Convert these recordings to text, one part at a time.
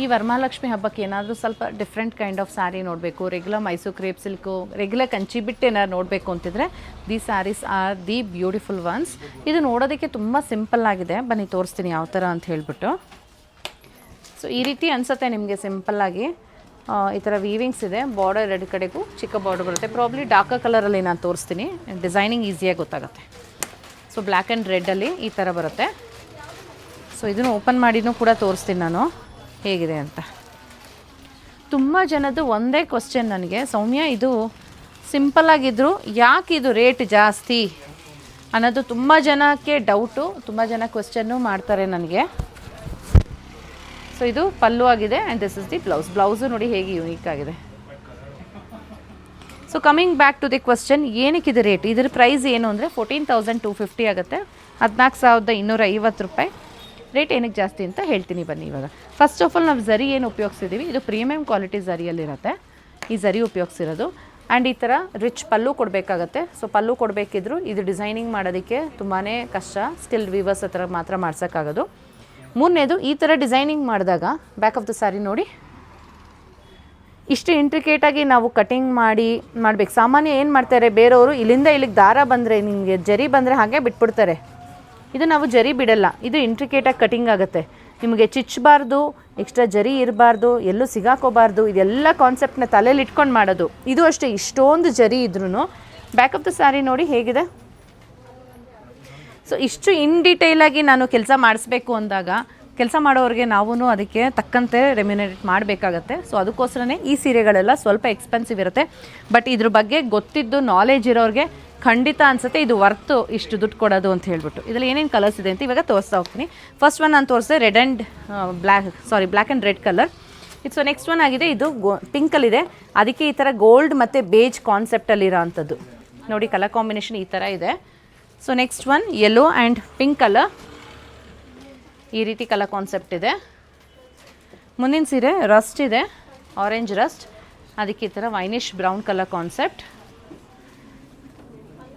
ಈ ವರಮಹಾಲಕ್ಷ್ಮಿ ಹಬ್ಬಕ್ಕೆ ಏನಾದರೂ ಸ್ವಲ್ಪ ಡಿಫ್ರೆಂಟ್ ಕೈಂಡ್ ಆಫ್ ಸ್ಯಾರಿ ನೋಡಬೇಕು, regular Mysuru crepe silk, regular Kanchi ಬಿಟ್ಟು ಏನಾದ್ರು ನೋಡಬೇಕು ಅಂತಿದ್ರೆ the saris are the beautiful ones. ಇದು ನೋಡೋದಕ್ಕೆ ತುಂಬ ಸಿಂಪಲ್ ಆಗಿದೆ, ಬನ್ನಿ ತೋರಿಸ್ತೀನಿ ಯಾವ ಥರ ಅಂತ ಹೇಳ್ಬಿಟ್ಟು. ಸೊ ಈ ರೀತಿ ಅನಿಸುತ್ತೆ ನಿಮಗೆ ಸಿಂಪಲ್ಲಾಗಿ. ಈ ಥರ ವೀವಿಂಗ್ಸ್ ಇದೆ, ಬಾರ್ಡರ್ ಎರಡು ಕಡೆಗೂ ಚಿಕ್ಕ ಬಾರ್ಡರ್ ಬರುತ್ತೆ. ಪ್ರಾಬ್ಲಿ ಡಾರ್ಕರ್ ಕಲರಲ್ಲಿ ನಾನು ತೋರಿಸ್ತೀನಿ, ಡಿಸೈನಿಂಗ್ ಈಸಿಯಾಗಿ ಗೊತ್ತಾಗುತ್ತೆ. ಸೊ ಬ್ಲ್ಯಾಕ್ ಆ್ಯಂಡ್ ರೆಡ್ಡಲ್ಲಿ ಈ ಥರ ಬರುತ್ತೆ. ಸೊ ಇದನ್ನು ಓಪನ್ ಮಾಡಿನೂ ಕೂಡ ತೋರಿಸ್ತೀನಿ ನಾನು ಹೇಗಿದೆ ಅಂತ. ತುಂಬ ಜನದ್ದು ಒಂದೇ ಕ್ವಶ್ಚನ್ ನನಗೆ, ಸೌಮ್ಯ ಇದು ಸಿಂಪಲ್ಲಾಗಿದ್ದರೂ ಯಾಕೆ ಇದು ರೇಟ್ ಜಾಸ್ತಿ ಅನ್ನೋದು ತುಂಬ ಜನಕ್ಕೆ ಡೌಟು, ತುಂಬ ಜನ ಕ್ವಶ್ಚನ್ನು ಮಾಡ್ತಾರೆ ನನಗೆ. ಸೊ ಇದು ಪಲ್ಲು ಆಗಿದೆ and this is the blouse ನೋಡಿ ಹೇಗೆ ಯೂನಿಕ್ ಆಗಿದೆ. So coming back to the question, ಏನಕ್ಕೆ ಇದು ರೇಟ್, ಇದ್ರ ಪ್ರೈಸ್ ಏನು ಅಂದರೆ 14,250 ಆಗುತ್ತೆ, 14,250 ರೂಪಾಯಿ. ರೇಟ್ ಏನಕ್ಕೆ ಜಾಸ್ತಿ ಅಂತ ಹೇಳ್ತೀನಿ ಬನ್ನಿ ಇವಾಗ. ಫಸ್ಟ್ ಆಫ್ ಆಲ್ ನಾವು ಝರಿ ಏನು ಉಪಯೋಗಿಸಿದ್ದೀವಿ, ಇದು ಪ್ರೀಮಿಯಂ ಕ್ವಾಲಿಟಿ ಝರಿಯಲ್ಲಿರುತ್ತೆ ಈ ಝರಿ ಉಪಯೋಗಿಸಿರೋದು. ಆ್ಯಂಡ್ ಈ ಥರ ರಿಚ್ ಪಲ್ಲು ಕೊಡಬೇಕಾಗತ್ತೆ. ಸೊ ಪಲ್ಲು ಕೊಡಬೇಕಿದ್ರು ಇದು ಡಿಸೈನಿಂಗ್ ಮಾಡೋದಕ್ಕೆ ತುಂಬಾ ಕಷ್ಟ, ಸ್ಟಿಲ್ ವೀವರ್ಸ್ ಹತ್ರ ಮಾತ್ರ ಮಾಡ್ಸೋಕ್ಕಾಗೋದು. ಮೂರನೇದು, ಈ ಥರ ಡಿಸೈನಿಂಗ್ ಮಾಡಿದಾಗ ಬ್ಯಾಕ್ ಆಫ್ ದ ಸ್ಯಾರಿ ನೋಡಿ ಇಷ್ಟು ಇಂಟ್ರಿಕೇಟಾಗಿ ನಾವು ಕಟಿಂಗ್ ಮಾಡಬೇಕು. ಸಾಮಾನ್ಯ ಏನು ಮಾಡ್ತಾರೆ ಬೇರೆಯವರು, ಇಲ್ಲಿಂದ ಇಲ್ಲಿಗೆ ದಾರ ಬಂದರೆ ನಿಮಗೆ ಜರಿ ಬಂದರೆ ಹಾಗೆ ಬಿಟ್ಬಿಡ್ತಾರೆ. ಇದು ನಾವು ಜರಿ ಬಿಡಲ್ಲ, ಇದು ಇಂಟ್ರಿಕೇಟಾಗಿ ಕಟಿಂಗ್ ಆಗುತ್ತೆ. ನಿಮಗೆ ಚಿಚ್ಚಬಾರ್ದು, ಎಕ್ಸ್ಟ್ರಾ ಜರಿ ಇರಬಾರ್ದು, ಎಲ್ಲೂ ಸಿಗಾಕೋಬಾರ್ದು, ಇದೆಲ್ಲ ಕಾನ್ಸೆಪ್ಟನ್ನ ತಲೆಯಲ್ಲಿ ಇಟ್ಕೊಂಡು ಮಾಡೋದು. ಇದು ಅಷ್ಟೇ, ಇಷ್ಟೊಂದು ಜರಿ ಇದ್ರೂ ಬ್ಯಾಕ್ ಆಫ್ ದ ಸ್ಯಾರಿ ನೋಡಿ ಹೇಗಿದೆ. ಸೊ ಇಷ್ಟು ಇನ್ ಡೀಟೇಲಾಗಿ ನಾನು ಕೆಲಸ ಮಾಡಿಸ್ಬೇಕು ಅಂದಾಗ ಕೆಲಸ ಮಾಡೋರಿಗೆ ನಾವು ಅದಕ್ಕೆ ತಕ್ಕಂತೆ ರೆಮ್ಯುನರೇಟ್ ಮಾಡಬೇಕಾಗತ್ತೆ. ಸೊ ಅದಕ್ಕೋಸ್ಕರನೇ ಈ ಸೀರೆಗಳೆಲ್ಲ ಸ್ವಲ್ಪ ಎಕ್ಸ್ಪೆನ್ಸಿವ್ ಇರುತ್ತೆ. ಬಟ್ ಇದ್ರ ಬಗ್ಗೆ ಗೊತ್ತಿದ್ದು ನಾಲೆಜ್ ಇರೋರಿಗೆ ಖಂಡಿತ ಅನಿಸುತ್ತೆ ಇದು ವರ್ತು ಇಷ್ಟು ದುಡ್ಡು ಕೊಡೋದು ಅಂತ ಹೇಳ್ಬಿಟ್ಟು. ಇದರಲ್ಲಿ ಏನೇನು ಕಲರ್ಸ್ ಇದೆ ಅಂತ ಇವಾಗ ತೋರಿಸ್ತಾ ಹೋಗ್ತೀನಿ. ಫಸ್ಟ್ ಒನ್ ನಾನು ತೋರಿಸಿದೆ red and black and red colour. So next one ಆಗಿದೆ, ಇದು ಪಿಂಕಲ್ಲಿದೆ, ಅದಕ್ಕೆ ಈ ಥರ ಗೋಲ್ಡ್ ಮತ್ತು ಬೇಜ್ ಕಾನ್ಸೆಪ್ಟಲ್ಲಿರೋ ಅಂಥದ್ದು ನೋಡಿ, ಕಲರ್ ಕಾಂಬಿನೇಷನ್ ಈ ಥರ ಇದೆ. So next one yellow and pink colour, ಈ ರೀತಿ ಕಲರ್ ಕಾನ್ಸೆಪ್ಟ್ ಇದೆ. ಮುಂದಿನ ಸೀರೆ ರಸ್ಟ್ ಇದೆ, ಆರೆಂಜ್ ರಸ್ಟ್, ಅದಕ್ಕೆ ಈ ಥರ ವೈನಿಶ್ ಬ್ರೌನ್ ಕಲರ್ ಕಾನ್ಸೆಪ್ಟ್.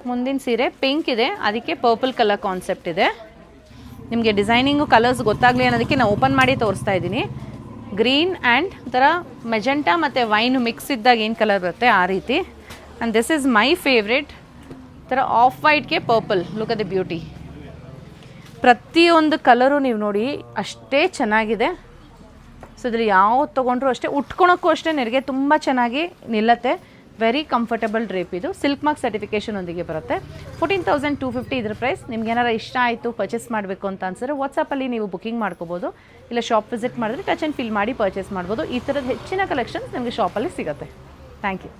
ಮುಂದಿನ ಸೀರೆ ಪಿಂಕ್ ಇದೆ, ಅದಕ್ಕೆ ಪರ್ಪಲ್ ಕಲರ್ ಕಾನ್ಸೆಪ್ಟ್ ಇದೆ. ನಿಮಗೆ ಡಿಸೈನಿಂಗು ಕಲರ್ಸ್ ಗೊತ್ತಾಗಲಿ ಅನ್ನೋದಕ್ಕೆ ನಾನು ಓಪನ್ ಮಾಡಿ ತೋರಿಸ್ತಾ ಇದ್ದೀನಿ. ಗ್ರೀನ್ ಆ್ಯಂಡ್ ಥರ ಮೆಜೆಂಟಾ ಮತ್ತು ವೈನ್ ಮಿಕ್ಸ್ ಇದ್ದಾಗ ಏನು ಕಲರ್ ಬರುತ್ತೆ ಆ ರೀತಿ. And this is my favourite, ಥರ ಆಫ್ ವೈಟ್ಗೆ purple, look at the beauty. ಪ್ರತಿಯೊಂದು ಕಲರು ನೀವು ನೋಡಿ ಅಷ್ಟೇ ಚೆನ್ನಾಗಿದೆ. ಸೊ ಇದ್ರಲ್ಲಿ ಯಾವ್ದು ತೊಗೊಂಡ್ರು ಅಷ್ಟೇ, ಉಟ್ಕೊಳಕ್ಕೂ ಅಷ್ಟೇ ನೆರಿಗೆ ತುಂಬ ಚೆನ್ನಾಗಿ ನಿಲ್ಲತ್ತೆ. Very comfortable drape. ಇದು ಸಿಲ್ಕ್ ಮಾರ್ಕ್ ಸರ್ಟಿಫಿಕೇಷನ್ ಒಂದಿಗೆ ಬರುತ್ತೆ. 14,250 ಇದ್ರ ಪ್ರೈಸ್. ನಿಮ್ಗೆ ಏನಾರು ಇಷ್ಟ ಆಯಿತು ಪರ್ಚೇಸ್ ಮಾಡಬೇಕು ಅಂತ ಅನ್ಸಿದ್ರೆ ವಾಟ್ಸಪ್ಪಲ್ಲಿ ನೀವು ಬುಕಿಂಗ್ ಮಾಡ್ಕೋಬೋದು, ಇಲ್ಲ ಶಾಪ್ ವಿಸಿಟ್ ಮಾಡಿದ್ರೆ ಟಚ್ ಆ್ಯಂಡ್ ಫೀಲ್ ಮಾಡಿ ಪರ್ಚೇಸ್ ಮಾಡ್ಬೋದು. ಈ ಥರದ ಹೆಚ್ಚಿನ ಕಲೆಕ್ಷನ್ಸ್ ನಿಮಗೆ ಶಾಪಲ್ಲಿ ಸಿಗುತ್ತೆ. Thank you.